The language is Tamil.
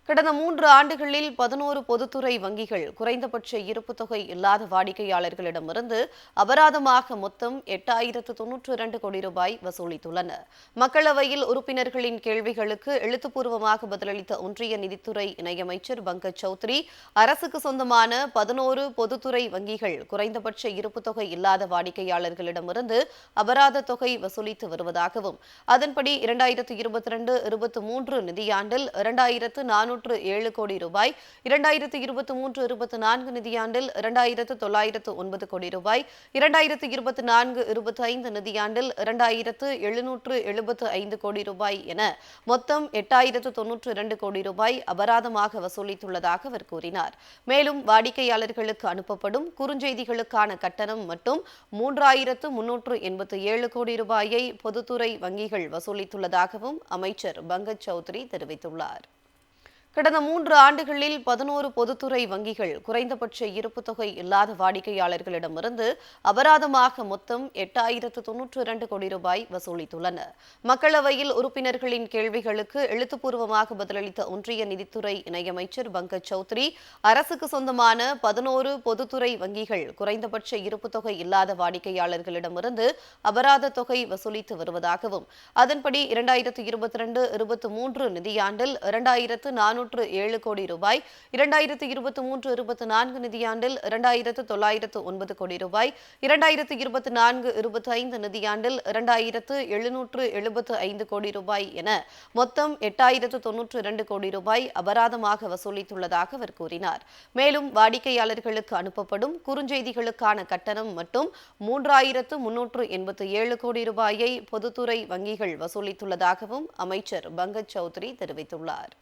கடந்த 3 ஆண்டுகளில் 11 பொதுத்துறை வங்கிகள் குறைந்தபட்ச இருப்பு தொகை இல்லாத வாடிக்கையாளர்களிடமிருந்து அபராதமாக மொத்தம் 8,092 கோடி ரூபாய் வசூலித்துள்ளன. மக்களவையில் உறுப்பினர்களின் கேள்விகளுக்கு எழுத்துப்பூர்வமாக பதிலளித்த ஒன்றிய நிதித்துறை இணையமைச்சர் பங்கஜ் சௌத்ரி, அரசுக்கு சொந்தமான 11 பொதுத்துறை வங்கிகள் குறைந்தபட்ச இருப்பு தொகை இல்லாத வாடிக்கையாளர்களிடமிருந்து அபராத தொகை வசூலித்து வருவதாகவும், அதன்படி 2022-23 நிதியாண்டில் 2,407 கோடி ரூபாய், 2023-24 நிதியாண்டில் 2,909 கோடி ரூபாய், 2024-25 நிதியாண்டில் 2,775 கோடி ரூபாய் என மொத்தம் 8,092 கோடி ரூபாய் அபராதமாக வசூலித்துள்ளதாக அவர் கூறினார். மேலும் வாடிக்கையாளர்களுக்கு அனுப்பப்படும் குறுஞ்செய்திகளுக்கான கட்டணம் மட்டும் 3,387 கோடி ரூபாயை பொதுத்துறை வங்கிகள் வசூலித்துள்ளதாகவும் அமைச்சர் பங்கஜ் சௌத்ரி தெரிவித்துள்ளார். கடந்த 3 ஆண்டுகளில் 11 பொதுத்துறை வங்கிகள் குறைந்தபட்ச இருப்பு தொகை இல்லாத வாடிக்கையாளர்களிடமிருந்து அபராதமாக மொத்தம் 8,092 கோடி ரூபாய் வசூலித்துள்ளன. மக்களவையில் உறுப்பினர்களின் கேள்விகளுக்கு எழுத்துப்பூர்வமாக பதிலளித்த ஒன்றிய நிதித்துறை இணையமைச்சர் பங்கஜ் சௌத்ரி, அரசுக்கு சொந்தமான 11 பொதுத்துறை வங்கிகள் குறைந்தபட்ச இருப்பு தொகை இல்லாத வாடிக்கையாளர்களிடமிருந்து அபராத தொகை வசூலித்து வருவதாகவும், அதன்படி 2022-23 நிதியாண்டில் 2,407 கோடி ரூபாய், 2023-24 நிதியாண்டில் 2,909 கோடி ரூபாய், 2024-25 நிதியாண்டில் 2,775 கோடி ரூபாய் என மொத்தம் 8,092 கோடி ரூபாய் அபராதமாக வசூலித்துள்ளதாக அவர் கூறினார். மேலும் வாடிக்கையாளர்களுக்கு அனுப்பப்படும் குறுஞ்செய்திகளுக்கான கட்டணம் மட்டும் 3,387 கோடி ரூபாயை பொதுத்துறை வங்கிகள் வசூலித்துள்ளதாகவும் அமைச்சர் பங்கஜ் சௌத்ரி தெரிவித்துள்ளார்.